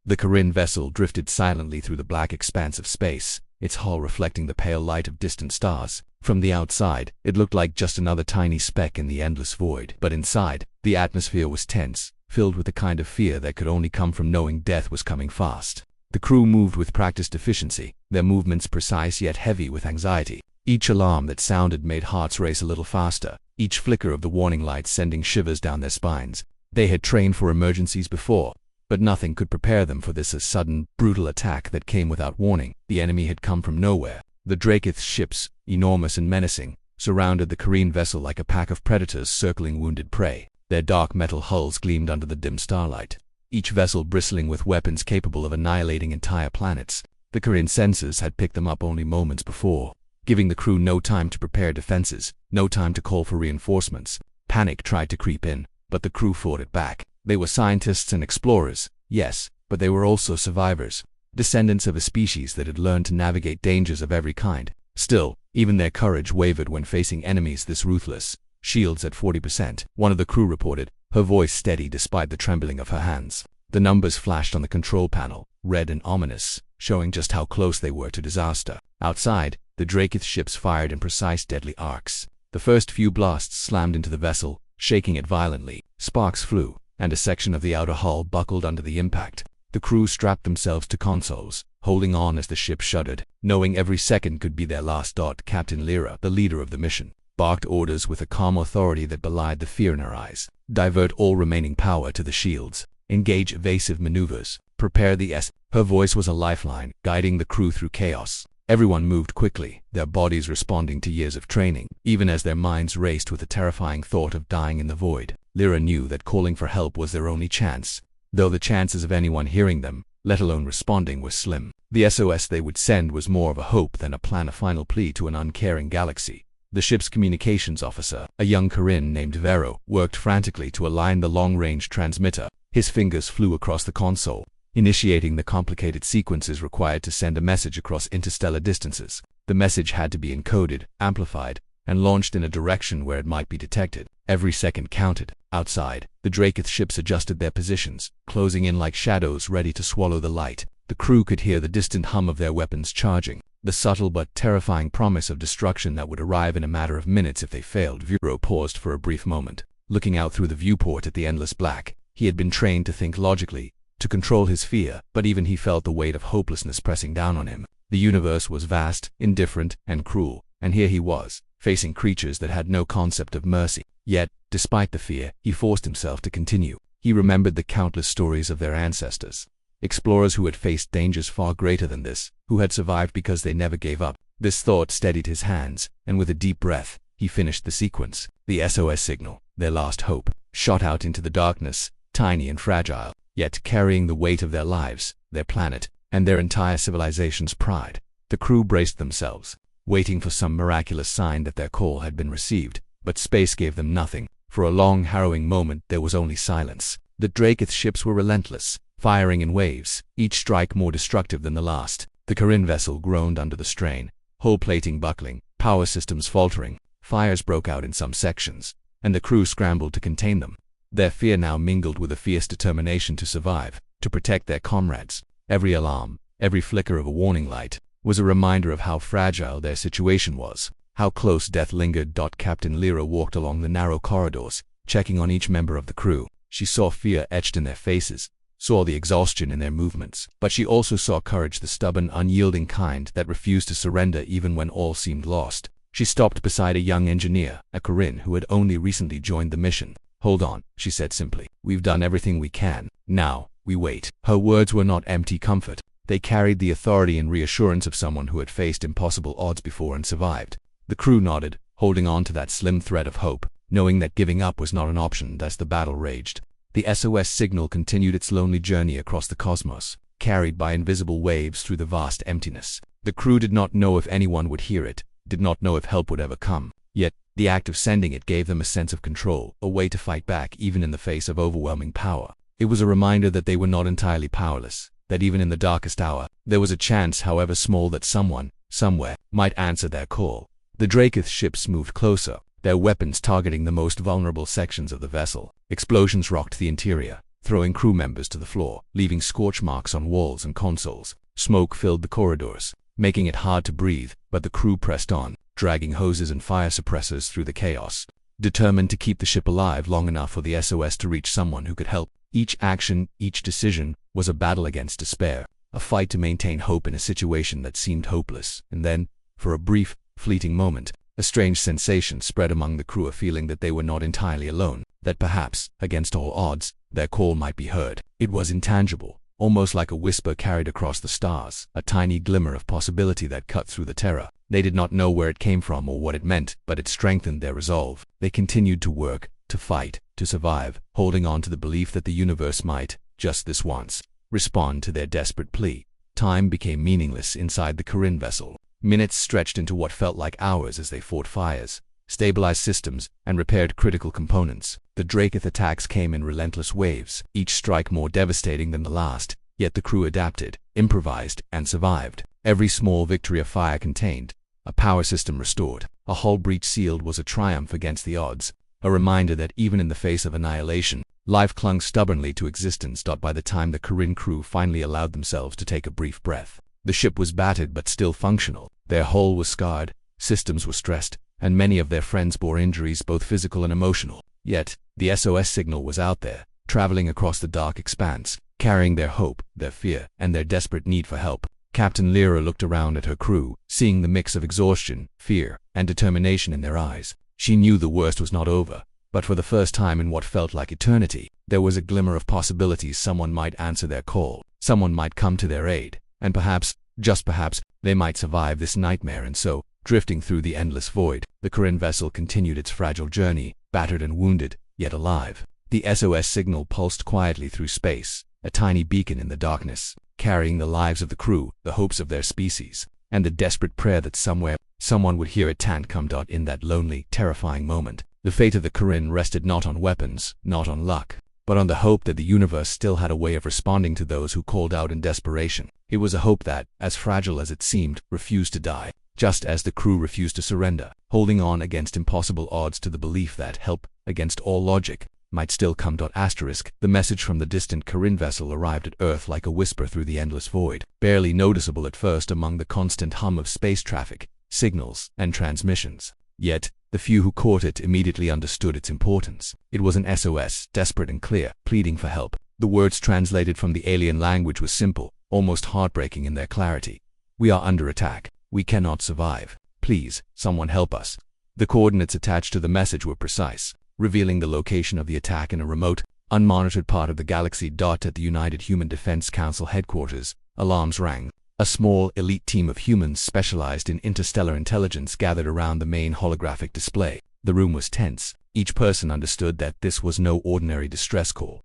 The Corinne vessel drifted silently through the black expanse of space, its hull reflecting the pale light of distant stars. From the outside, it looked like just another tiny speck in the endless void. But inside, the atmosphere was tense, filled with the kind of fear that could only come from knowing death was coming fast. The crew moved with practiced efficiency, their movements precise yet heavy with anxiety. Each alarm that sounded made hearts race a little faster, each flicker of the warning light sending shivers down their spines. They had trained for emergencies before, but nothing could prepare them for this sudden, brutal attack that came without warning. The enemy had come from nowhere. The Draketh's ships, enormous and menacing, surrounded the Corinne vessel like a pack of predators circling wounded prey. Their dark metal hulls gleamed under the dim starlight, each vessel bristling with weapons capable of annihilating entire planets. The Corinne sensors had picked them up only moments before, giving the crew no time to prepare defenses, no time to call for reinforcements. Panic tried to creep in, but the crew fought it back. They were scientists and explorers, yes, but they were also survivors, descendants of a species that had learned to navigate dangers of every kind. Still, even their courage wavered when facing enemies this ruthless. Shields at 40%, one of the crew reported, her voice steady despite the trembling of her hands. The numbers flashed on the control panel, red and ominous, showing just how close they were to disaster. Outside, the Draketh ships fired in precise deadly arcs. The first few blasts slammed into the vessel, shaking it violently. Sparks flew, and a section of the outer hull buckled under the impact. The crew strapped themselves to consoles, holding on as the ship shuddered, knowing every second could be their last. Captain Lyra, the leader of the mission, barked orders with a calm authority that belied the fear in her eyes. Divert all remaining power to the shields. Engage evasive maneuvers. Prepare the S. Her voice was a lifeline, guiding the crew through chaos. Everyone moved quickly, their bodies responding to years of training, even as their minds raced with the terrifying thought of dying in the void. Lyra knew that calling for help was their only chance, though the chances of anyone hearing them, let alone responding, were slim. The SOS they would send was more of a hope than a final plea to an uncaring galaxy. The ship's communications officer, a young Corinne named Vero, worked frantically to align the long-range transmitter. His fingers flew across the console, initiating the complicated sequences required to send a message across interstellar distances. The message had to be encoded, amplified, and launched in a direction where it might be detected. Every second counted. Outside, the Draketh ships adjusted their positions, closing in like shadows ready to swallow the light. The crew could hear the distant hum of their weapons charging, the subtle but terrifying promise of destruction that would arrive in a matter of minutes if they failed. Vero paused for a brief moment, looking out through the viewport at the endless black. He had been trained to think logically, to control his fear, but even he felt the weight of hopelessness pressing down on him. The universe was vast, indifferent, and cruel, and here he was, facing creatures that had no concept of mercy. Yet, despite the fear, he forced himself to continue. He remembered the countless stories of their ancestors, explorers who had faced dangers far greater than this, who had survived because they never gave up. This thought steadied his hands, and with a deep breath, he finished the sequence. The SOS signal, their last hope, shot out into the darkness, tiny and fragile, yet carrying the weight of their lives, their planet, and their entire civilization's pride. The crew braced themselves, waiting for some miraculous sign that their call had been received, but space gave them nothing. For a long, harrowing moment, there was only silence. The Draketh ships were relentless, firing in waves, each strike more destructive than the last. The Corinne vessel groaned under the strain, hull plating buckling, power systems faltering. Fires broke out in some sections, and the crew scrambled to contain them. Their fear now mingled with a fierce determination to survive, to protect their comrades. Every alarm, every flicker of a warning light, was a reminder of how fragile their situation was, how close death lingered. Captain Lyra walked along the narrow corridors, checking on each member of the crew. She saw fear etched in their faces, saw the exhaustion in their movements, but she also saw courage, the stubborn, unyielding kind that refused to surrender even when all seemed lost. She stopped beside a young engineer, a Corinne who had only recently joined the mission. "Hold on," she said simply. "We've done everything we can. Now, we wait." Her words were not empty comfort. They carried the authority and reassurance of someone who had faced impossible odds before and survived. The crew nodded, holding on to that slim thread of hope, knowing that giving up was not an option as the battle raged. The SOS signal continued its lonely journey across the cosmos, carried by invisible waves through the vast emptiness. The crew did not know if anyone would hear it, did not know if help would ever come. Yet, the act of sending it gave them a sense of control, a way to fight back even in the face of overwhelming power. It was a reminder that they were not entirely powerless, that even in the darkest hour, there was a chance, however small, that someone, somewhere, might answer their call. The Draketh ships moved closer, their weapons targeting the most vulnerable sections of the vessel. Explosions rocked the interior, throwing crew members to the floor, leaving scorch marks on walls and consoles. Smoke filled the corridors, making it hard to breathe, but the crew pressed on, dragging hoses and fire suppressors through the chaos, determined to keep the ship alive long enough for the SOS to reach someone who could help. Each action, each decision, was a battle against despair, a fight to maintain hope in a situation that seemed hopeless. And then, for a brief, fleeting moment, a strange sensation spread among the crew, a feeling that they were not entirely alone, that perhaps, against all odds, their call might be heard. It was intangible, almost like a whisper carried across the stars, a tiny glimmer of possibility that cut through the terror. They did not know where it came from or what it meant, but it strengthened their resolve. They continued to work, to fight, to survive, holding on to the belief that the universe might, just this once, respond to their desperate plea. Time became meaningless inside the Corinne vessel. Minutes stretched into what felt like hours as they fought fires, stabilized systems, and repaired critical components. The Dracoth attacks came in relentless waves, each strike more devastating than the last, yet the crew adapted, improvised, and survived. Every small victory a fire contained, a power system restored, a hull breach sealed, was a triumph against the odds, a reminder that even in the face of annihilation, life clung stubbornly to existence. By the time the Corinne crew finally allowed themselves to take a brief breath, the ship was battered but still functional. Their hull was scarred, systems were stressed, and many of their friends bore injuries, both physical and emotional. Yet, the SOS signal was out there, traveling across the dark expanse, carrying their hope, their fear, and their desperate need for help. Captain Lyra looked around at her crew, seeing the mix of exhaustion, fear, and determination in their eyes. She knew the worst was not over, but for the first time in what felt like eternity, there was a glimmer of possibilities. Someone might answer their call, someone might come to their aid, and perhaps, just perhaps, they might survive this nightmare. And so, drifting through the endless void, the Corinne vessel continued its fragile journey, battered and wounded, yet alive. The SOS signal pulsed quietly through space, a tiny beacon in the darkness, carrying the lives of the crew, the hopes of their species, and the desperate prayer that somewhere, someone would hear it. Come. In that lonely, terrifying moment, the fate of the Corinne rested not on weapons, not on luck, but on the hope that the universe still had a way of responding to those who called out in desperation. It was a hope that, as fragile as it seemed, refused to die, just as the crew refused to surrender, holding on against impossible odds to the belief that help, against all logic, might still come. The message from the distant Corinne vessel arrived at Earth like a whisper through the endless void, barely noticeable at first among the constant hum of space traffic, signals, and transmissions. Yet, the few who caught it immediately understood its importance. It was an SOS, desperate and clear, pleading for help. The words translated from the alien language were simple, almost heartbreaking in their clarity. "We are under attack. We cannot survive. Please, someone help us." The coordinates attached to the message were precise, revealing the location of the attack in a remote, unmonitored part of the galaxy. At the United Human Defense Council headquarters, alarms rang. A small, elite team of humans specialized in interstellar intelligence gathered around the main holographic display. The room was tense. Each person understood that this was no ordinary distress call.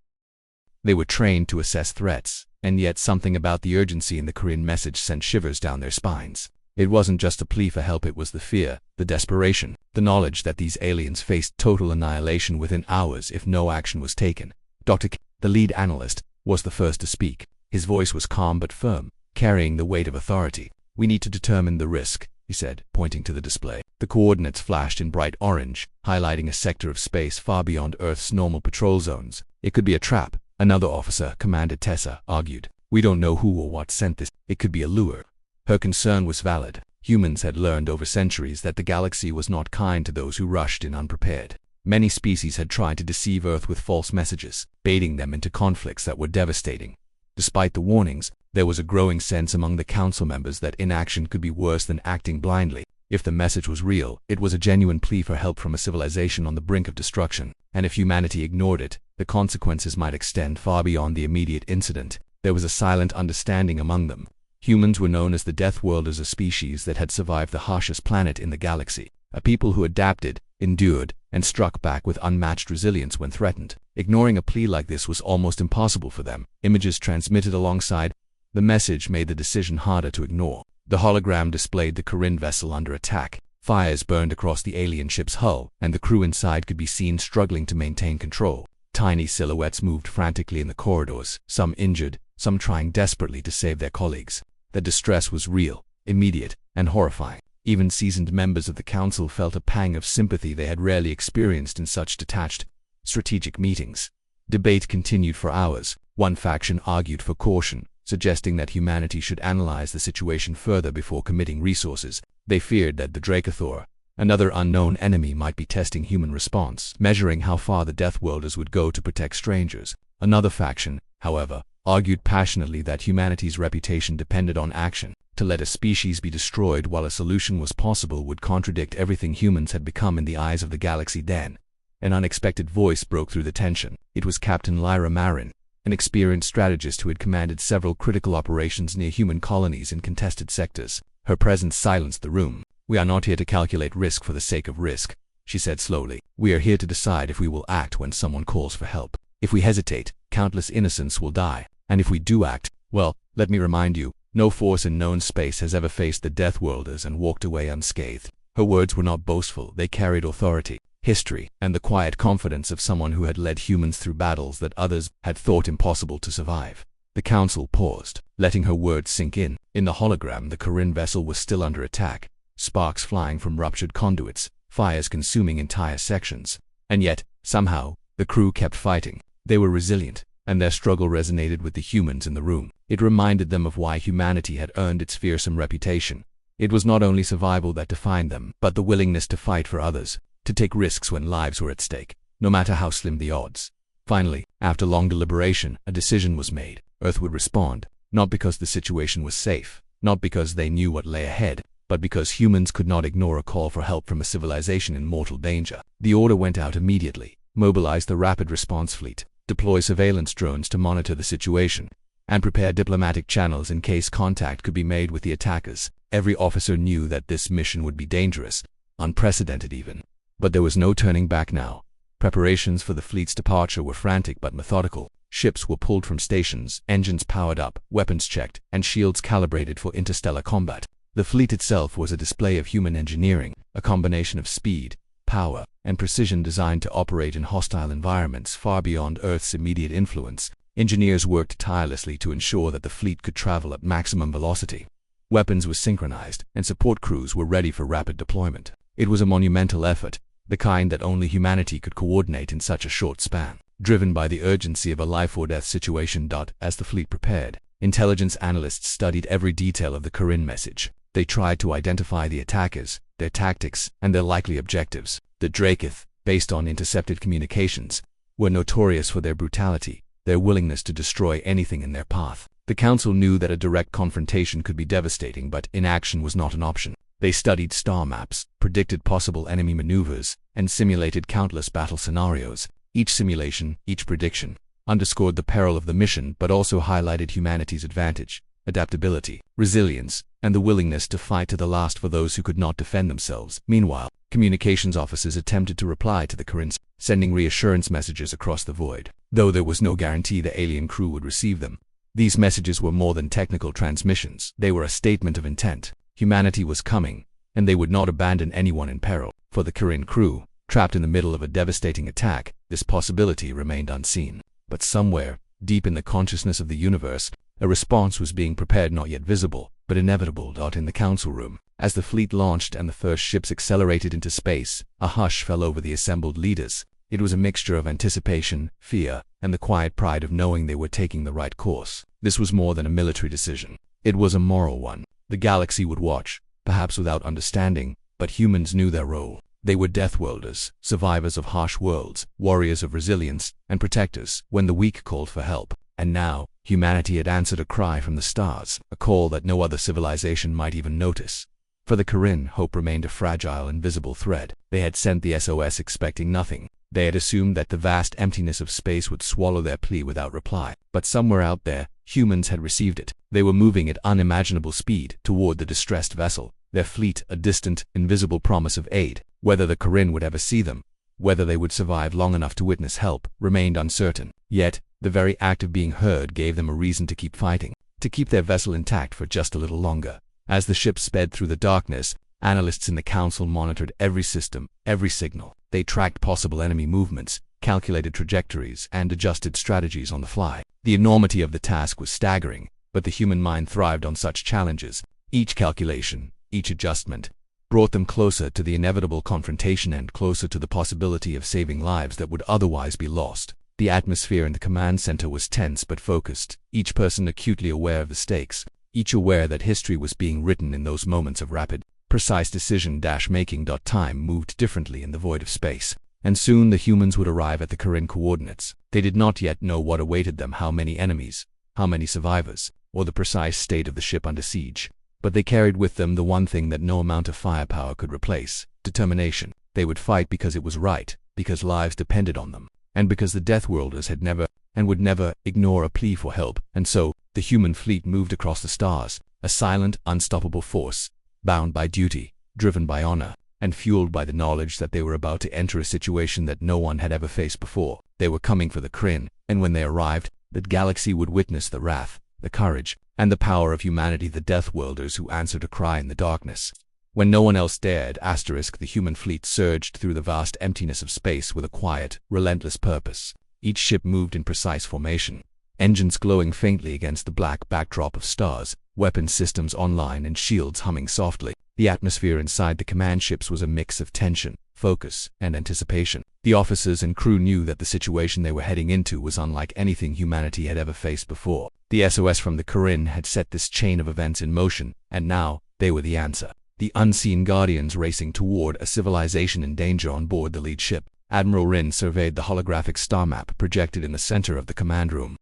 They were trained to assess threats, and yet something about the urgency in the Corinne message sent shivers down their spines. It wasn't just a plea for help, it was the fear, the desperation, the knowledge that these aliens faced total annihilation within hours if no action was taken. Dr. K, the lead analyst, was the first to speak. His voice was calm but firm, carrying the weight of authority. "We need to determine the risk," he said, pointing to the display. The coordinates flashed in bright orange, highlighting a sector of space far beyond Earth's normal patrol zones. "It could be a trap," another officer, Commander Tessa, argued. "We don't know who or what sent this. It could be a lure." Her concern was valid. Humans had learned over centuries that the galaxy was not kind to those who rushed in unprepared. Many species had tried to deceive Earth with false messages, baiting them into conflicts that were devastating. Despite the warnings, there was a growing sense among the council members that inaction could be worse than acting blindly. If the message was real, it was a genuine plea for help from a civilization on the brink of destruction, and if humanity ignored it, the consequences might extend far beyond the immediate incident. There was a silent understanding among them. Humans were known as the Deathworlders, a species that had survived the harshest planet in the galaxy, a people who adapted, endured, and struck back with unmatched resilience when threatened. Ignoring a plea like this was almost impossible for them. Images transmitted alongside the message made the decision harder to ignore. The hologram displayed the Corinne vessel under attack. Fires burned across the alien ship's hull, and the crew inside could be seen struggling to maintain control. Tiny silhouettes moved frantically in the corridors, some injured, some trying desperately to save their colleagues. The distress was real, immediate, and horrifying. Even seasoned members of the council felt a pang of sympathy they had rarely experienced in such detached, strategic meetings. Debate continued for hours. One faction argued for caution, suggesting that humanity should analyze the situation further before committing resources. They feared that the Dracothor, another unknown enemy, might be testing human response, measuring how far the Deathworlders would go to protect strangers. Another faction, however, argued passionately that humanity's reputation depended on action. To let a species be destroyed while a solution was possible would contradict everything humans had become in the eyes of the galaxy. Then, an unexpected voice broke through the tension. It was Captain Lyra Marin, an experienced strategist who had commanded several critical operations near human colonies in contested sectors. Her presence silenced the room. "We are not here to calculate risk for the sake of risk," she said slowly. "We are here to decide if we will act when someone calls for help. If we hesitate, countless innocents will die. And if we do act, well, let me remind you, no force in known space has ever faced the Deathworlders and walked away unscathed." Her words were not boastful. They carried authority, history, and the quiet confidence of someone who had led humans through battles that others had thought impossible to survive. The council paused, letting her words sink in. In the hologram, the Corinne vessel was still under attack, sparks flying from ruptured conduits, fires consuming entire sections. And yet, somehow, the crew kept fighting. They were resilient, and their struggle resonated with the humans in the room. It reminded them of why humanity had earned its fearsome reputation. It was not only survival that defined them, but the willingness to fight for others, to take risks when lives were at stake, no matter how slim the odds. Finally, after long deliberation, a decision was made. Earth would respond, not because the situation was safe, not because they knew what lay ahead, but because humans could not ignore a call for help from a civilization in mortal danger. The order went out immediately. Mobilize the rapid response fleet, deploy surveillance drones to monitor the situation, and prepare diplomatic channels in case contact could be made with the attackers. Every officer knew that this mission would be dangerous, unprecedented even. But there was no turning back now. Preparations for the fleet's departure were frantic but methodical. Ships were pulled from stations, engines powered up, weapons checked, and shields calibrated for interstellar combat. The fleet itself was a display of human engineering, a combination of speed, power, and precision designed to operate in hostile environments far beyond Earth's immediate influence. Engineers worked tirelessly to ensure that the fleet could travel at maximum velocity. Weapons were synchronized, and support crews were ready for rapid deployment. It was a monumental effort, the kind that only humanity could coordinate in such a short span. Driven by the urgency of a life-or-death situation. As the fleet prepared, intelligence analysts studied every detail of the Corinne message. They tried to identify the attackers, their tactics, and their likely objectives. The Dracoth, based on intercepted communications, were notorious for their brutality, their willingness to destroy anything in their path. The Council knew that a direct confrontation could be devastating, but inaction was not an option. They studied star maps, predicted possible enemy maneuvers, and simulated countless battle scenarios. Each simulation, each prediction, underscored the peril of the mission but also highlighted humanity's advantage, adaptability, resilience, and the willingness to fight to the last for those who could not defend themselves. Meanwhile, communications officers attempted to reply to the Corinnes, sending reassurance messages across the void. Though there was no guarantee the alien crew would receive them, these messages were more than technical transmissions. They were a statement of intent. Humanity was coming, and they would not abandon anyone in peril. For the Corinne crew, trapped in the middle of a devastating attack, this possibility remained unseen. But somewhere, deep in the consciousness of the universe, a response was being prepared, not yet visible, but inevitable. In the council room, as the fleet launched and the first ships accelerated into space, a hush fell over the assembled leaders. It was a mixture of anticipation, fear, and the quiet pride of knowing they were taking the right course. This was more than a military decision. It was a moral one. The galaxy would watch, perhaps without understanding, but humans knew their role. They were Deathworlders, survivors of harsh worlds, warriors of resilience, and protectors when the weak called for help. And now, humanity had answered a cry from the stars, a call that no other civilization might even notice. For the Corinne, hope remained a fragile, invisible thread. They had sent the SOS expecting nothing. They had assumed that the vast emptiness of space would swallow their plea without reply. But somewhere out there, humans had received it. They were moving at unimaginable speed toward the distressed vessel, their fleet a distant, invisible promise of aid. Whether the Corinne would ever see them, whether they would survive long enough to witness help, remained uncertain. Yet, the very act of being heard gave them a reason to keep fighting, to keep their vessel intact for just a little longer. As the ship sped through the darkness, analysts in the council monitored every system, every signal. They tracked possible enemy movements, calculated trajectories, and adjusted strategies on the fly. The enormity of the task was staggering, but the human mind thrived on such challenges. Each calculation, each adjustment, brought them closer to the inevitable confrontation and closer to the possibility of saving lives that would otherwise be lost. The atmosphere in the command center was tense but focused, each person acutely aware of the stakes, each aware that history was being written in those moments of rapid, precise decision-making. Time moved differently in the void of space, and soon the humans would arrive at the Corinne coordinates. They did not yet know what awaited them, how many enemies, how many survivors, or the precise state of the ship under siege. But they carried with them the one thing that no amount of firepower could replace: determination. They would fight because it was right, because lives depended on them, and because the Deathworlders had never and would never ignore a plea for help. And so, the human fleet moved across the stars, a silent, unstoppable force, bound by duty, driven by honor, and fueled by the knowledge that they were about to enter a situation that no one had ever faced before. They were coming for the Corinne, and when they arrived, the galaxy would witness the wrath, the courage, and the power of humanity, the Deathworlders who answered a cry in the darkness. When no one else dared, the human fleet surged through the vast emptiness of space with a quiet, relentless purpose. Each ship moved in precise formation, engines glowing faintly against the black backdrop of stars, weapon systems online and shields humming softly. The atmosphere inside the command ships was a mix of tension, focus, and anticipation. The officers and crew knew that the situation they were heading into was unlike anything humanity had ever faced before. The SOS from the Corinne had set this chain of events in motion, and now they were the answer. The unseen guardians racing toward a civilization in danger on board the lead ship. Admiral Rin surveyed the holographic star map projected in the center of the command room.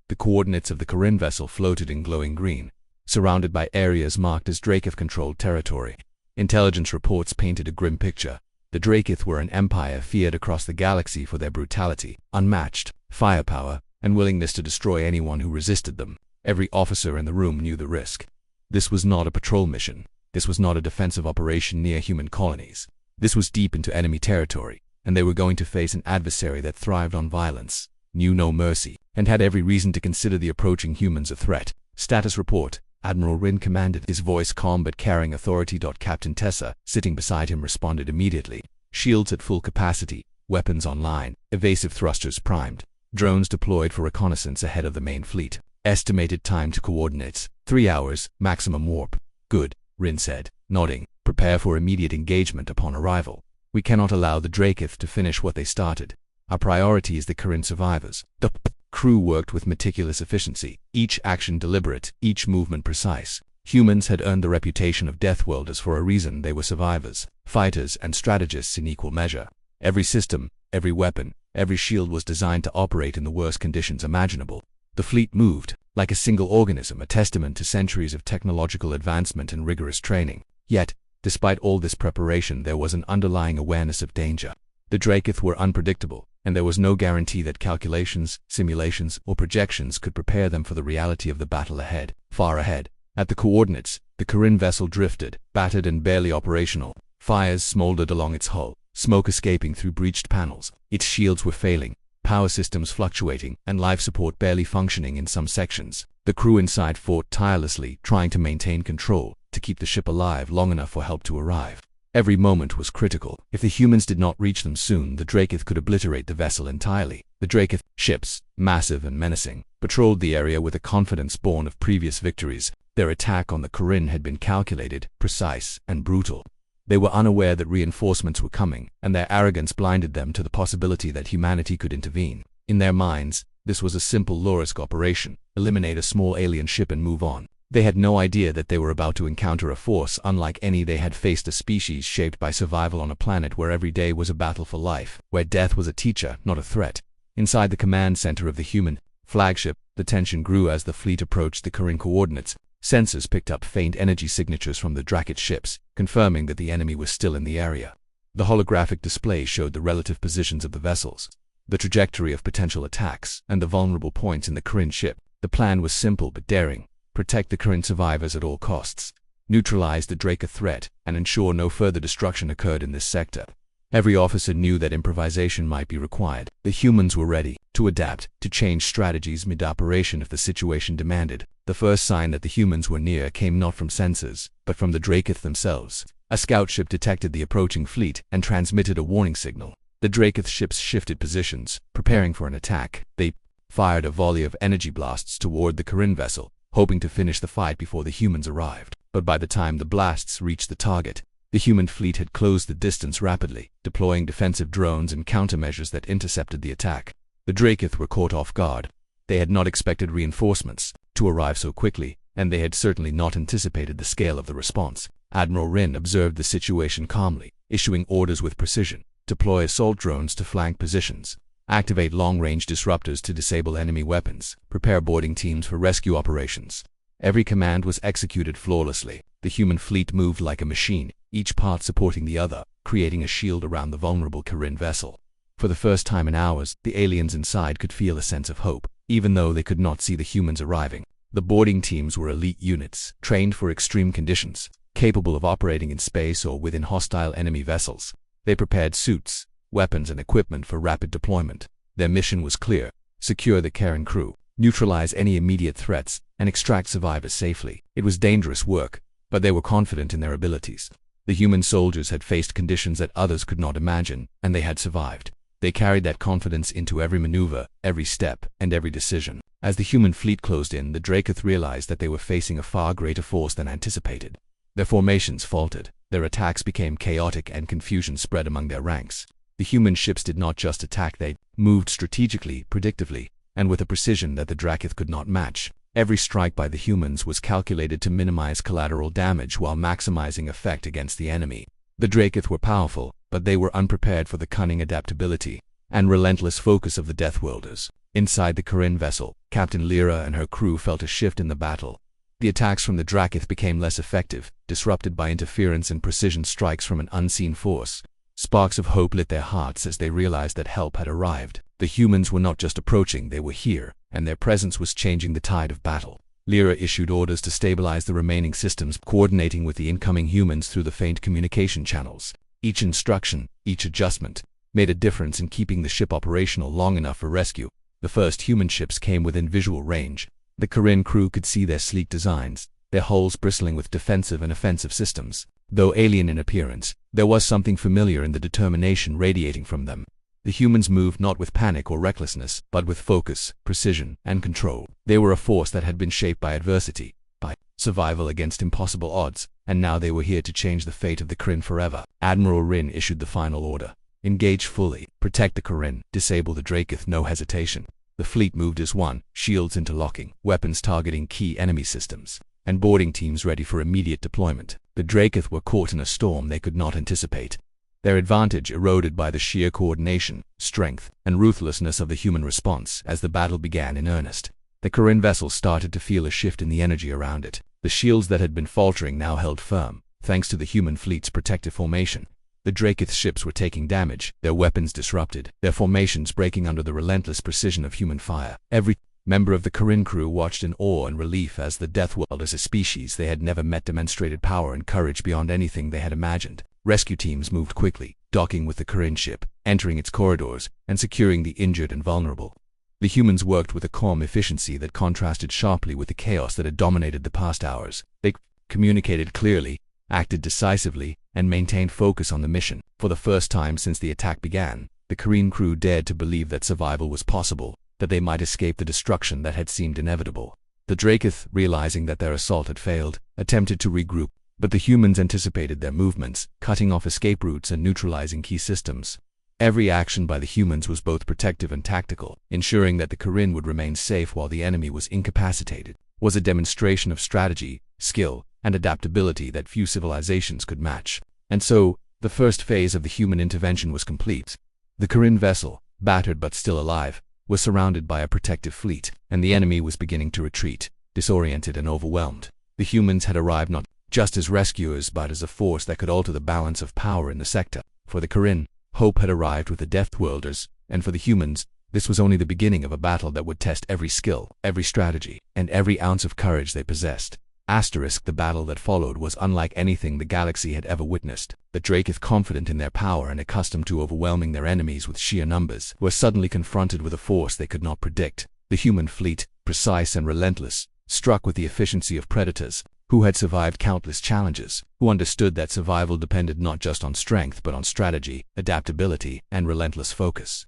The coordinates of the Corinne vessel floated in glowing green, surrounded by areas marked as Dracith-controlled territory. Intelligence reports painted a grim picture. The Dracith were an empire feared across the galaxy for their brutality, unmatched firepower, and willingness to destroy anyone who resisted them. Every officer in the room knew the risk. This was not a patrol mission. This was not a defensive operation near human colonies. This was deep into enemy territory, and they were going to face an adversary that thrived on violence, knew no mercy, and had every reason to consider the approaching humans a threat. Status report. Admiral Rin commanded, his voice calm but carrying authority. Captain Tessa, sitting beside him, responded immediately. Shields at full capacity, weapons online, evasive thrusters primed, drones deployed for reconnaissance ahead of the main fleet. Estimated time to coordinates, 3 hours, maximum warp. Good, Rin said, nodding. Prepare for immediate engagement upon arrival. We cannot allow the Dracith to finish what they started. Our priority is the Corinne survivors. The crew worked with meticulous efficiency, each action deliberate, each movement precise. Humans had earned the reputation of Deathworlders for a reason. They were survivors, fighters, and strategists in equal measure. Every system, every weapon, every shield was designed to operate in the worst conditions imaginable. The fleet moved, like a single organism, a testament to centuries of technological advancement and rigorous training. Yet, despite all this preparation, there was an underlying awareness of danger. The Dracith were unpredictable, and there was no guarantee that calculations, simulations, or projections could prepare them for the reality of the battle ahead. Far ahead, at the coordinates, the Corinne vessel drifted, battered and barely operational. Fires smoldered along its hull, smoke escaping through breached panels. Its shields were failing, power systems fluctuating, and life support barely functioning in some sections. The crew inside fought tirelessly, trying to maintain control, to keep the ship alive long enough for help to arrive. Every moment was critical. If the humans did not reach them soon, the Dracith could obliterate the vessel entirely. The Dracith ships, massive and menacing, patrolled the area with a confidence born of previous victories. Their attack on the Corinne had been calculated, precise, and brutal. They were unaware that reinforcements were coming, and their arrogance blinded them to the possibility that humanity could intervene. In their minds, this was a simple low-risk operation: eliminate a small alien ship and move on. They had no idea that they were about to encounter a force unlike any they had faced, a species shaped by survival on a planet where every day was a battle for life, where death was a teacher, not a threat. Inside the command center of the human flagship, the tension grew as the fleet approached the Corinne coordinates. Sensors picked up faint energy signatures from the Dracith ships, confirming that the enemy was still in the area. The holographic display showed the relative positions of the vessels, the trajectory of potential attacks, and the vulnerable points in the Corinne ship. The plan was simple but daring: protect the Corinne survivors at all costs, neutralize the Dracith threat, and ensure no further destruction occurred in this sector. Every officer knew that improvisation might be required. The humans were ready to adapt, to change strategies mid-operation if the situation demanded. The first sign that the humans were near came not from sensors, but from the Dracith themselves. A scout ship detected the approaching fleet and transmitted a warning signal. The Dracith ships shifted positions, preparing for an attack. They fired a volley of energy blasts toward the Corinne vessel, hoping to finish the fight before the humans arrived. But by the time the blasts reached the target, the human fleet had closed the distance rapidly, deploying defensive drones and countermeasures that intercepted the attack. The Dracith were caught off guard. They had not expected reinforcements to arrive so quickly, and they had certainly not anticipated the scale of the response. Admiral Rin observed the situation calmly, issuing orders with precision. Deploy assault drones to flank positions. Activate long-range disruptors to disable enemy weapons. Prepare boarding teams for rescue operations. Every command was executed flawlessly. The human fleet moved like a machine, each part supporting the other, creating a shield around the vulnerable Kirin vessel. For the first time in hours, the aliens inside could feel a sense of hope, even though they could not see the humans arriving. The boarding teams were elite units, trained for extreme conditions, capable of operating in space or within hostile enemy vessels. They prepared suits, weapons, and equipment for rapid deployment. Their mission was clear: secure the Kirin crew, neutralize any immediate threats, and extract survivors safely. It was dangerous work, but they were confident in their abilities. The human soldiers had faced conditions that others could not imagine, and they had survived. They carried that confidence into every maneuver, every step, and every decision. As the human fleet closed in, the Dracith realized that they were facing a far greater force than anticipated. Their formations faltered, their attacks became chaotic, and confusion spread among their ranks. The human ships did not just attack, they moved strategically, predictively, and with a precision that the Dracith could not match. Every strike by the humans was calculated to minimize collateral damage while maximizing effect against the enemy. The Dracith were powerful, but they were unprepared for the cunning adaptability and relentless focus of the Deathworlders. Inside the Kirin vessel, Captain Lyra and her crew felt a shift in the battle. The attacks from the Dracith became less effective, disrupted by interference and precision strikes from an unseen force. Sparks of hope lit their hearts as they realized that help had arrived. The humans were not just approaching, they were here, and their presence was changing the tide of battle. Lyra issued orders to stabilize the remaining systems, coordinating with the incoming humans through the faint communication channels. Each instruction, each adjustment, made a difference in keeping the ship operational long enough for rescue. The first human ships came within visual range. The Kirin crew could see their sleek designs, their hulls bristling with defensive and offensive systems. Though alien in appearance, there was something familiar in the determination radiating from them. The humans moved not with panic or recklessness, but with focus, precision, and control. They were a force that had been shaped by adversity, by survival against impossible odds, and now they were here to change the fate of the Kirin forever. Admiral Rin issued the final order: engage fully, protect the Kirin, disable the Dracith, no hesitation. The fleet moved as one, shields interlocking, weapons targeting key enemy systems, and boarding teams ready for immediate deployment. The Dracith were caught in a storm they could not anticipate. Their advantage eroded by the sheer coordination, strength, and ruthlessness of the human response. As the battle began in earnest, the Kirin vessel started to feel a shift in the energy around it. The shields that had been faltering now held firm, thanks to the human fleet's protective formation. The Dracith ships were taking damage, their weapons disrupted, their formations breaking under the relentless precision of human fire. Every member of the Kirin crew watched in awe and relief as the Deathworlders, a species they had never met, demonstrated power and courage beyond anything they had imagined. Rescue teams moved quickly, docking with the Kirin ship, entering its corridors, and securing the injured and vulnerable. The humans worked with a calm efficiency that contrasted sharply with the chaos that had dominated the past hours. They communicated clearly, acted decisively, and maintained focus on the mission. For the first time since the attack began, the Kirin crew dared to believe that survival was possible, that they might escape the destruction that had seemed inevitable. The Dracith, realizing that their assault had failed, attempted to regroup, but the humans anticipated their movements, cutting off escape routes and neutralizing key systems. Every action by the humans was both protective and tactical. Ensuring that the Kirin would remain safe while the enemy was incapacitated was a demonstration of strategy, skill, and adaptability that few civilizations could match. And so, the first phase of the human intervention was complete. The Kirin vessel, battered but still alive, was surrounded by a protective fleet, and the enemy was beginning to retreat, disoriented and overwhelmed. The humans had arrived not just as rescuers but as a force that could alter the balance of power in the sector. For the Kirin, hope had arrived with the Deathworlders, and for the humans, this was only the beginning of a battle that would test every skill, every strategy, and every ounce of courage they possessed. The battle that followed was unlike anything the galaxy had ever witnessed. The Dracith, confident in their power and accustomed to overwhelming their enemies with sheer numbers, were suddenly confronted with a force they could not predict. The human fleet, precise and relentless, struck with the efficiency of predators, who had survived countless challenges, who understood that survival depended not just on strength but on strategy, adaptability, and relentless focus.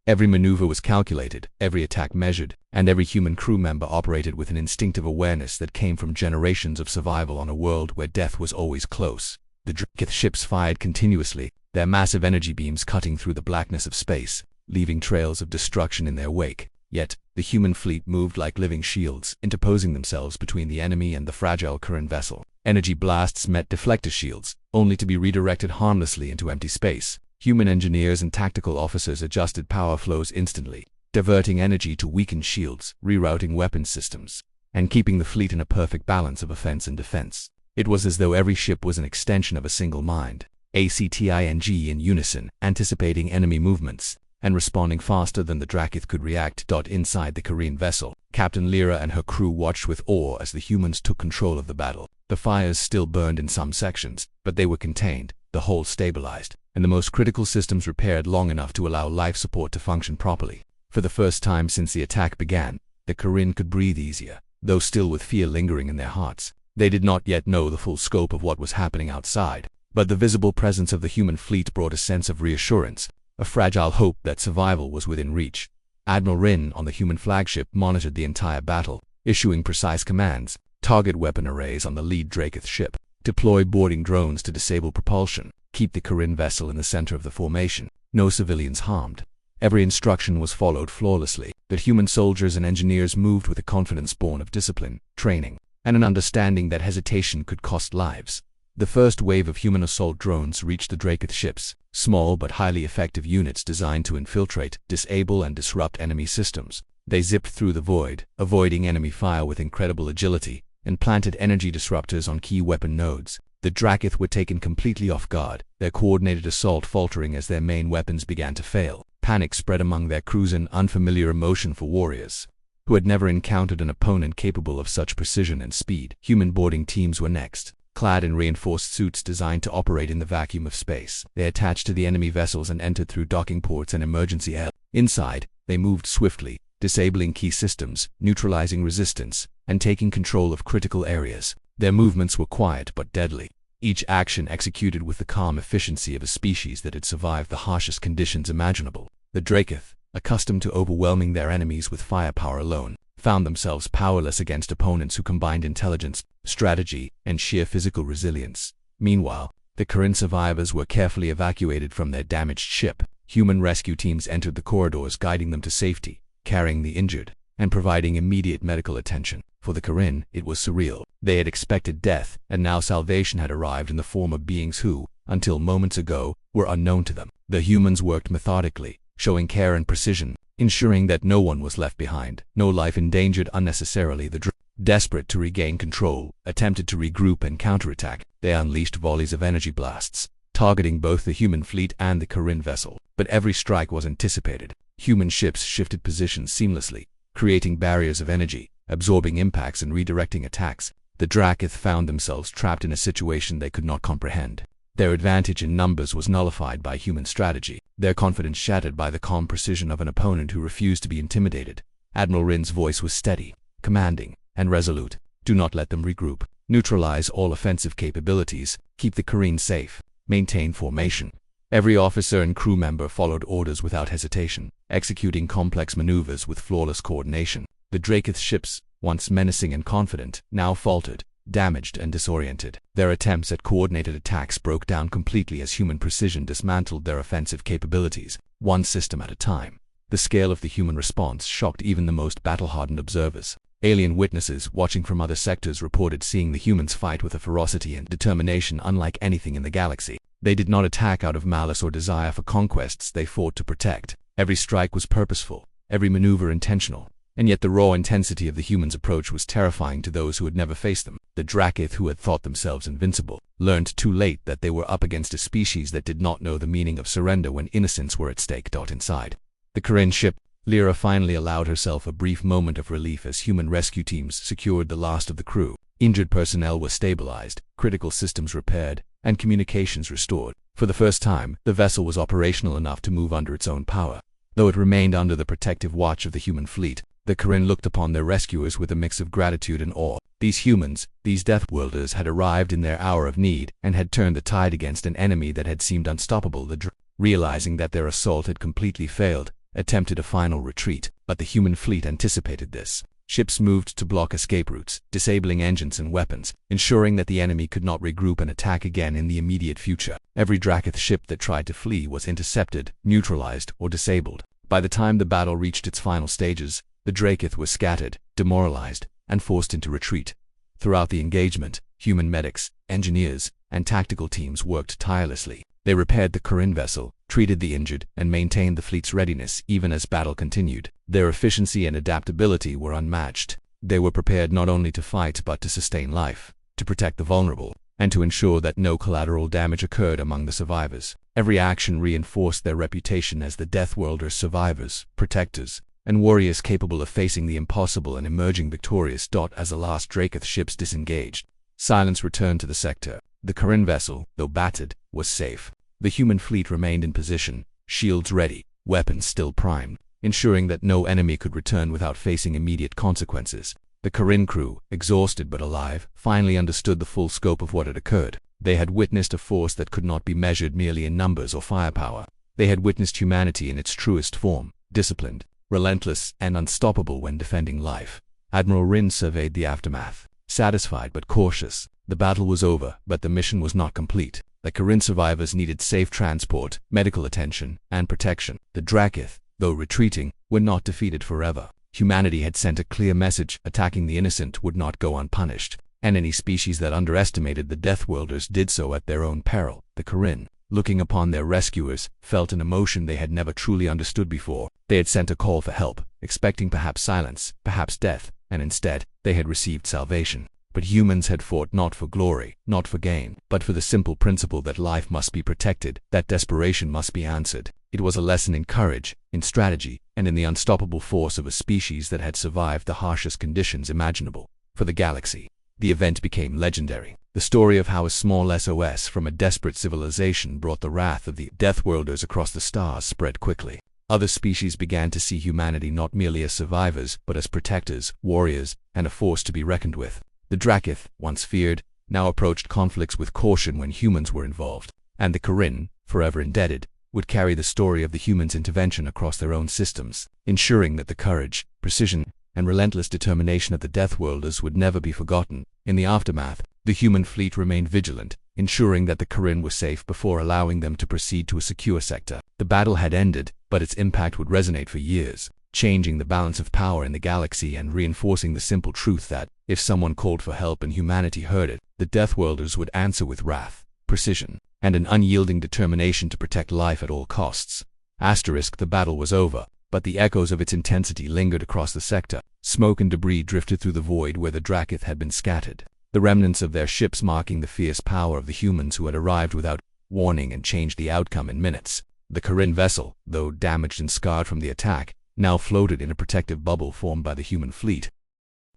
Every maneuver was calculated, every attack measured, and every human crew member operated with an instinctive awareness that came from generations of survival on a world where death was always close. The Dracith ships fired continuously, their massive energy beams cutting through the blackness of space. leaving trails of destruction in their wake. Yet, the human fleet moved like living shields, interposing themselves between the enemy and the fragile Karen vessel. Energy blasts met deflector shields, only to be redirected harmlessly into empty space. Human engineers and tactical officers adjusted power flows instantly, diverting energy to weaken shields, rerouting weapons systems, and keeping the fleet in a perfect balance of offense and defense. It was as though every ship was an extension of a single mind, acting in unison, anticipating enemy movements, and responding faster than the Dracith could react. Inside the Korean vessel, Captain Lyra and her crew watched with awe as the humans took control of the battle. The fires still burned in some sections, but they were contained, the hull stabilized, and the most critical systems repaired long enough to allow life support to function properly. For the first time since the attack began, the Korean could breathe easier, though still with fear lingering in their hearts. They did not yet know the full scope of what was happening outside, but the visible presence of the human fleet brought a sense of reassurance, a fragile hope that survival was within reach. Admiral Rin on the human flagship monitored the entire battle, issuing precise commands: target weapon arrays on the lead Dracith ship, deploy boarding drones to disable propulsion, keep the Korean vessel in the center of the formation, no civilians harmed. Every instruction was followed flawlessly, but human soldiers and engineers moved with a confidence born of discipline, training, and an understanding that hesitation could cost lives. The first wave of human assault drones reached the Dracith ships, small but highly effective units designed to infiltrate, disable, and disrupt enemy systems. They zipped through the void, avoiding enemy fire with incredible agility, and planted energy disruptors on key weapon nodes. The Dracith were taken completely off guard, their coordinated assault faltering as their main weapons began to fail. Panic spread among their crews, an unfamiliar emotion for warriors who had never encountered an opponent capable of such precision and speed. Human boarding teams were next. Clad in reinforced suits designed to operate in the vacuum of space, they attached to the enemy vessels and entered through docking ports and emergency air. Inside, they moved swiftly, disabling key systems, neutralizing resistance, and taking control of critical areas. Their movements were quiet but deadly, each action executed with the calm efficiency of a species that had survived the harshest conditions imaginable. The Dracith, accustomed to overwhelming their enemies with firepower alone, found themselves powerless against opponents who combined intelligence, strategy, and sheer physical resilience. Meanwhile, the Korean survivors were carefully evacuated from their damaged ship. Human rescue teams entered the corridors, guiding them to safety, carrying the injured, and providing immediate medical attention. For the Korean, it was surreal. They had expected death, and now salvation had arrived in the form of beings who, until moments ago, were unknown to them. The humans worked methodically, showing care and precision, ensuring that no one was left behind, no life endangered unnecessarily. The desperate to regain control, attempted to regroup and counterattack. They unleashed volleys of energy blasts, targeting both the human fleet and the Korean vessel. But every strike was anticipated. Human ships shifted positions seamlessly, creating barriers of energy, absorbing impacts and redirecting attacks. The Dracith found themselves trapped in a situation they could not comprehend. Their advantage in numbers was nullified by human strategy, their confidence shattered by the calm precision of an opponent who refused to be intimidated. Admiral Rin's voice was steady, commanding, and resolute. Do not let them regroup. Neutralize all offensive capabilities. Keep the Korean safe. Maintain formation. Every officer and crew member followed orders without hesitation, executing complex maneuvers with flawless coordination. The Dracith ships, once menacing and confident, now faltered, damaged and disoriented. Their attempts at coordinated attacks broke down completely as human precision dismantled their offensive capabilities, one system at a time. The scale of the human response shocked even the most battle-hardened observers. Alien witnesses watching from other sectors reported seeing the humans fight with a ferocity and determination unlike anything in the galaxy. They did not attack out of malice or desire for conquests, they fought to protect. Every strike was purposeful, every maneuver intentional. And yet the raw intensity of the humans' approach was terrifying to those who had never faced them. The Dracith, who had thought themselves invincible, learned too late that they were up against a species that did not know the meaning of surrender when innocents were at stake. Inside the Korean ship, Lyra finally allowed herself a brief moment of relief as human rescue teams secured the last of the crew. Injured personnel were stabilized, critical systems repaired, and communications restored. For the first time, the vessel was operational enough to move under its own power. Though it remained under the protective watch of the human fleet, the Korean looked upon their rescuers with a mix of gratitude and awe. These humans, these Deathworlders, had arrived in their hour of need and had turned the tide against an enemy that had seemed unstoppable. Realizing that their assault had completely failed, attempted a final retreat, but the human fleet anticipated this. Ships moved to block escape routes, disabling engines and weapons, ensuring that the enemy could not regroup and attack again in the immediate future. Every Dracith ship that tried to flee was intercepted, neutralized, or disabled. By the time the battle reached its final stages, the Draketh was scattered, demoralized, and forced into retreat. Throughout the engagement, human medics, engineers, and tactical teams worked tirelessly. They repaired the Kharin vessel, treated the injured, and maintained the fleet's readiness even as battle continued. Their efficiency and adaptability were unmatched. They were prepared not only to fight but to sustain life, to protect the vulnerable, and to ensure that no collateral damage occurred among the survivors. Every action reinforced their reputation as the Deathworlders survivors, protectors, and warriors capable of facing the impossible and emerging victorious. As the last Draketh ships disengaged, silence returned to the sector. The Kharin vessel, though battered, was safe. The human fleet remained in position, shields ready, weapons still primed, ensuring that no enemy could return without facing immediate consequences. The Kharin crew, exhausted but alive, finally understood the full scope of what had occurred. They had witnessed a force that could not be measured merely in numbers or firepower. They had witnessed humanity in its truest form, disciplined, relentless, and unstoppable when defending life. Admiral Rin surveyed the aftermath, satisfied but cautious. The battle was over, but the mission was not complete. The Kharin survivors needed safe transport, medical attention, and protection. The Draketh, though retreating, were not defeated forever. Humanity had sent a clear message: attacking the innocent would not go unpunished, and any species that underestimated the Deathworlders did so at their own peril. The Kharin, looking upon their rescuers, felt an emotion they had never truly understood before. They had sent a call for help, expecting perhaps silence, perhaps death, and instead, they had received salvation. But humans had fought not for glory, not for gain, but for the simple principle that life must be protected, that desperation must be answered. It was a lesson in courage, in strategy, and in the unstoppable force of a species that had survived the harshest conditions imaginable. For the galaxy, the event became legendary. The story of how a small SOS from a desperate civilization brought the wrath of the Deathworlders across the stars spread quickly. Other species began to see humanity not merely as survivors, but as protectors, warriors, and a force to be reckoned with. The Draketh, once feared, now approached conflicts with caution when humans were involved. And the Kharin, forever indebted, would carry the story of the humans' intervention across their own systems, ensuring that the courage, precision, and relentless determination of the Deathworlders would never be forgotten. In the aftermath, the human fleet remained vigilant, ensuring that the Kharin were safe before allowing them to proceed to a secure sector. The battle had ended, but its impact would resonate for years, changing the balance of power in the galaxy and reinforcing the simple truth that, if someone called for help and humanity heard it, the Deathworlders would answer with wrath, precision, and an unyielding determination to protect life at all costs. The battle was over, but the echoes of its intensity lingered across the sector. Smoke and debris drifted through the void where the Draketh had been scattered, the remnants of their ships marking the fierce power of the humans who had arrived without warning and changed the outcome in minutes. The Kharin vessel, though damaged and scarred from the attack, now floated in a protective bubble formed by the human fleet.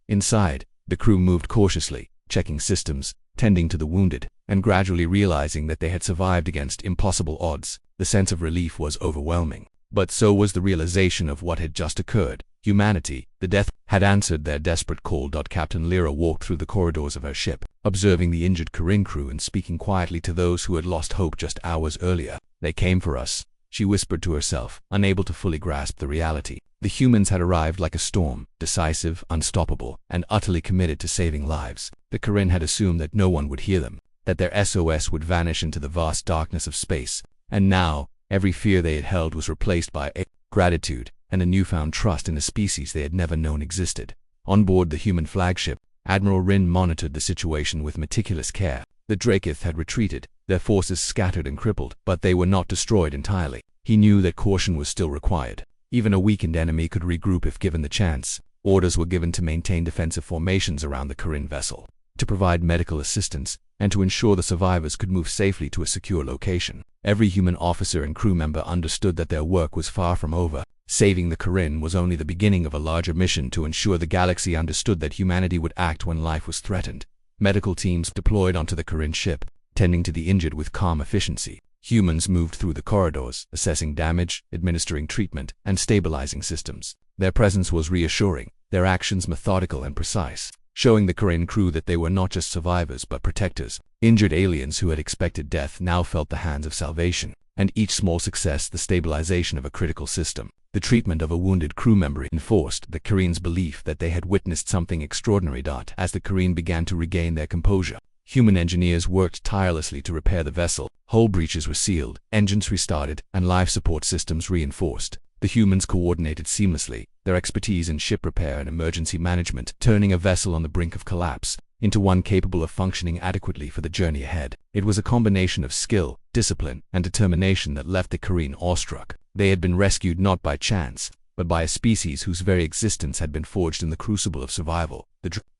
Inside, the crew moved cautiously, checking systems, tending to the wounded, and gradually realizing that they had survived against impossible odds. The sense of relief was overwhelming. But so was the realization of what had just occurred. Humanity, the Death, had answered their desperate call. Captain Lyra walked through the corridors of her ship, observing the injured Kharin crew and speaking quietly to those who had lost hope just hours earlier. "They came for us," she whispered to herself, unable to fully grasp the reality. The humans had arrived like a storm, decisive, unstoppable, and utterly committed to saving lives. The Kharin had assumed that no one would hear them, that their SOS would vanish into the vast darkness of space. And now, every fear they had held was replaced by gratitude and a newfound trust in a species they had never known existed. On board the human flagship, Admiral Rin monitored the situation with meticulous care. The Draketh had retreated, their forces scattered and crippled, but they were not destroyed entirely. He knew that caution was still required. Even a weakened enemy could regroup if given the chance. Orders were given to maintain defensive formations around the Kharin vessel, to provide medical assistance, and to ensure the survivors could move safely to a secure location. Every human officer and crew member understood that their work was far from over. Saving the Kharin was only the beginning of a larger mission to ensure the galaxy understood that humanity would act when life was threatened. Medical teams deployed onto the Kharin ship, tending to the injured with calm efficiency. Humans moved through the corridors, assessing damage, administering treatment, and stabilizing systems. Their presence was reassuring, their actions methodical and precise, showing the Kharin crew that they were not just survivors but protectors. Injured aliens who had expected death now felt the hands of salvation, and each small success the stabilization of a critical system. The treatment of a wounded crew member enforced the Kharin's belief that they had witnessed something extraordinary. As the Kharin began to regain their composure, human engineers worked tirelessly to repair the vessel. Hull breaches were sealed, engines restarted, and life support systems reinforced. The humans coordinated seamlessly, their expertise in ship repair and emergency management turning a vessel on the brink of collapse into one capable of functioning adequately for the journey ahead. It was a combination of skill, discipline, and determination that left the Korean awestruck. They had been rescued not by chance, but by a species whose very existence had been forged in the crucible of survival.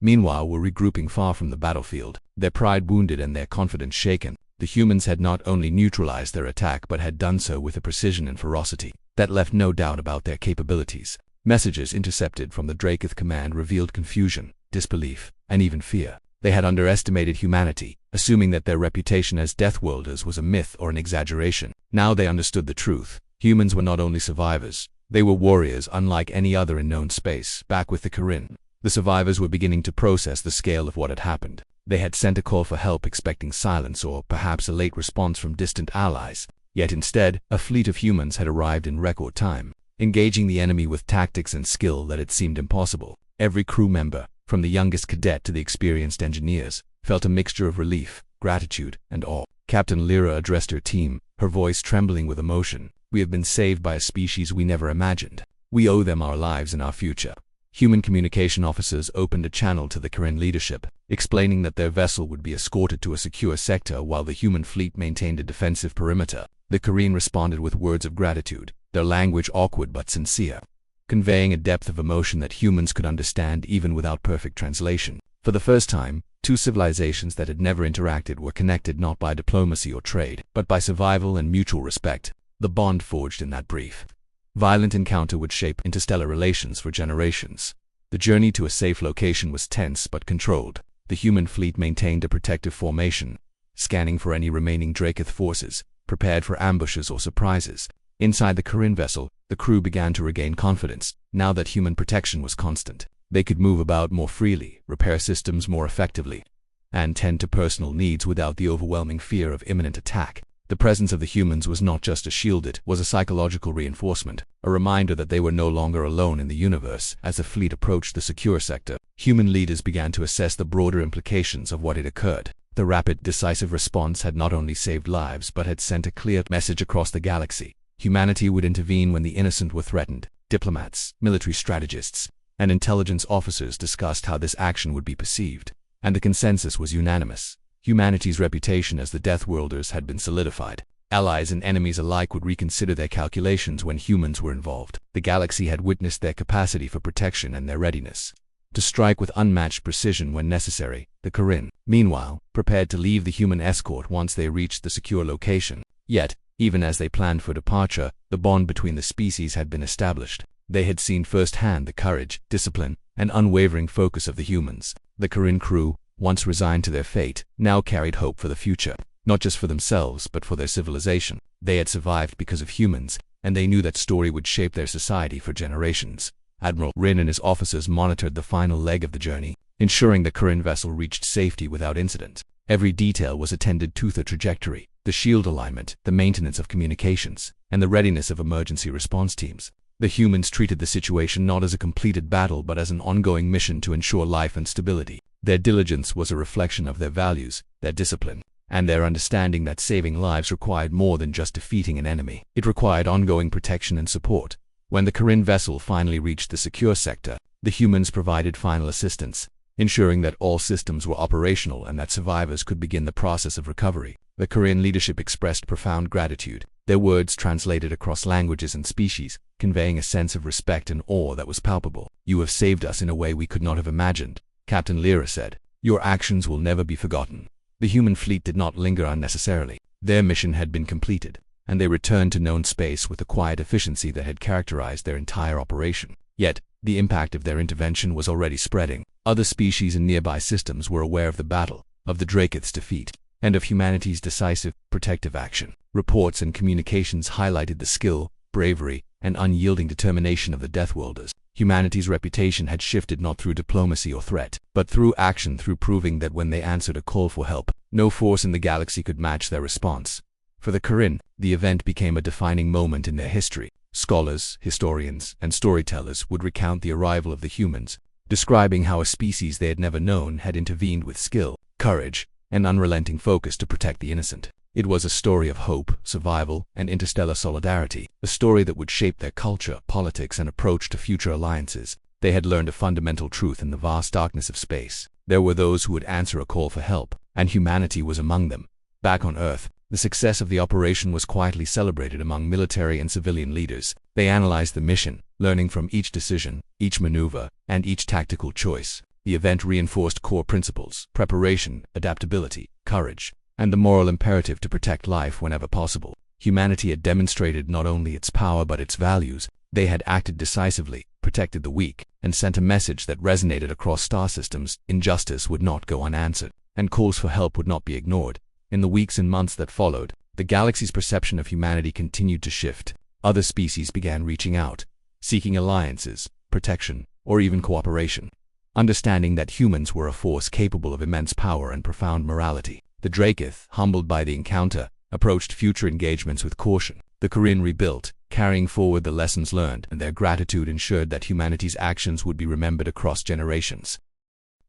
Meanwhile, were regrouping far from the battlefield, their pride wounded and their confidence shaken. The humans had not only neutralized their attack but had done so with a precision and ferocity that left no doubt about their capabilities. Messages intercepted from the Dracoth command revealed confusion, disbelief, and even fear. They had underestimated humanity, assuming that their reputation as Deathworlders was a myth or an exaggeration. Now they understood the truth. Humans were not only survivors, they were warriors unlike any other in known space. Back with the Korin, the survivors were beginning to process the scale of what had happened. They had sent a call for help expecting silence or perhaps a late response from distant allies. Yet instead, a fleet of humans had arrived in record time, engaging the enemy with tactics and skill that it seemed impossible. Every crew member, from the youngest cadet to the experienced engineers, felt a mixture of relief, gratitude, and awe. Captain Lyra addressed her team, her voice trembling with emotion. "We have been saved by a species we never imagined. We owe them our lives and our future." Human communication officers opened a channel to the Korean leadership, explaining that their vessel would be escorted to a secure sector while the human fleet maintained a defensive perimeter. The Korean responded with words of gratitude, their language awkward but sincere, conveying a depth of emotion that humans could understand even without perfect translation. For the first time, two civilizations that had never interacted were connected not by diplomacy or trade, but by survival and mutual respect. The bond forged in that brief, violent encounter would shape interstellar relations for generations. The journey to a safe location was tense but controlled. The human fleet maintained a protective formation, scanning for any remaining Dracoth forces, prepared for ambushes or surprises. Inside the Korean vessel, the crew began to regain confidence. Now that human protection was constant, they could move about more freely, repair systems more effectively, and tend to personal needs without the overwhelming fear of imminent attack. The presence of the humans was not just a shield, it was a psychological reinforcement, a reminder that they were no longer alone in the universe. As the fleet approached the secure sector, human leaders began to assess the broader implications of what had occurred. The rapid, decisive response had not only saved lives but had sent a clear message across the galaxy. Humanity would intervene when the innocent were threatened. Diplomats, military strategists, and intelligence officers discussed how this action would be perceived, and the consensus was unanimous. Humanity's reputation as the Deathworlders had been solidified. Allies and enemies alike would reconsider their calculations when humans were involved. The galaxy had witnessed their capacity for protection and their readiness to strike with unmatched precision when necessary. The Korin, meanwhile, prepared to leave the human escort once they reached the secure location. Yet, even as they planned for departure, the bond between the species had been established. They had seen firsthand the courage, discipline, and unwavering focus of the humans. The Korean crew, once resigned to their fate, now carried hope for the future, not just for themselves but for their civilization. They had survived because of humans, and they knew that story would shape their society for generations. Admiral Rin and his officers monitored the final leg of the journey, ensuring the Korean vessel reached safety without incident. Every detail was attended to: the trajectory, the shield alignment, the maintenance of communications, and the readiness of emergency response teams. The humans treated the situation not as a completed battle but as an ongoing mission to ensure life and stability. Their diligence was a reflection of their values, their discipline, and their understanding that saving lives required more than just defeating an enemy. It required ongoing protection and support. When the Korean vessel finally reached the secure sector, the humans provided final assistance, ensuring that all systems were operational and that survivors could begin the process of recovery. The Korean leadership expressed profound gratitude, their words translated across languages and species, conveying a sense of respect and awe that was palpable. "You have saved us in a way we could not have imagined," Captain Lyra said. "Your actions will never be forgotten." The human fleet did not linger unnecessarily. Their mission had been completed, and they returned to known space with the quiet efficiency that had characterized their entire operation. Yet, the impact of their intervention was already spreading. Other species in nearby systems were aware of the battle, of the Dracoth's defeat, and of humanity's decisive, protective action. Reports and communications highlighted the skill, bravery, and unyielding determination of the Deathworlders. Humanity's reputation had shifted not through diplomacy or threat, but through action, through proving that when they answered a call for help, no force in the galaxy could match their response. For the Korean, the event became a defining moment in their history. Scholars, historians, and storytellers would recount the arrival of the humans, describing how a species they had never known had intervened with skill, courage, and unrelenting focus to protect the innocent. It was a story of hope, survival, and interstellar solidarity, a story that would shape their culture, politics, and approach to future alliances. They had learned a fundamental truth in the vast darkness of space. There were those who would answer a call for help, and humanity was among them. Back on Earth, the success of the operation was quietly celebrated among military and civilian leaders. They analyzed the mission, learning from each decision, each maneuver, and each tactical choice. The event reinforced core principles: preparation, adaptability, courage, and the moral imperative to protect life whenever possible. Humanity had demonstrated not only its power but its values. They had acted decisively, protected the weak, and sent a message that resonated across star systems. Injustice would not go unanswered, and calls for help would not be ignored. In the weeks and months that followed, the galaxy's perception of humanity continued to shift. Other species began reaching out, seeking alliances, protection, or even cooperation, understanding that humans were a force capable of immense power and profound morality. The Dracoth, humbled by the encounter, approached future engagements with caution. The Korean rebuilt, carrying forward the lessons learned, and their gratitude ensured that humanity's actions would be remembered across generations.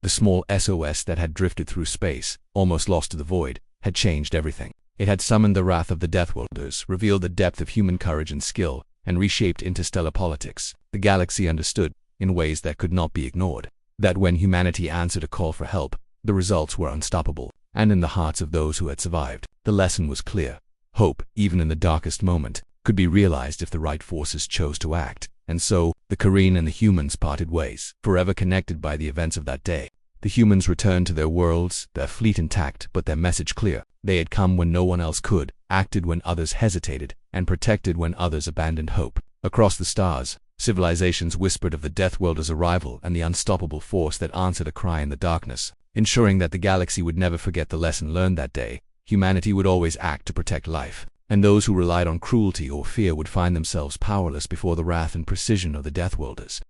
The small SOS that had drifted through space, almost lost to the void, had changed everything. It had summoned the wrath of the Deathworlders, revealed the depth of human courage and skill, and reshaped interstellar politics. The galaxy understood, in ways that could not be ignored, that when humanity answered a call for help, the results were unstoppable. And in the hearts of those who had survived, the lesson was clear. Hope, even in the darkest moment, could be realized if the right forces chose to act. And so, the Korean and the humans parted ways, forever connected by the events of that day. The humans returned to their worlds, their fleet intact, but their message clear. They had come when no one else could, acted when others hesitated, and protected when others abandoned hope. Across the stars, civilizations whispered of the Deathworlders' arrival and the unstoppable force that answered a cry in the darkness, ensuring that the galaxy would never forget the lesson learned that day. Humanity would always act to protect life, and those who relied on cruelty or fear would find themselves powerless before the wrath and precision of the Deathworlders.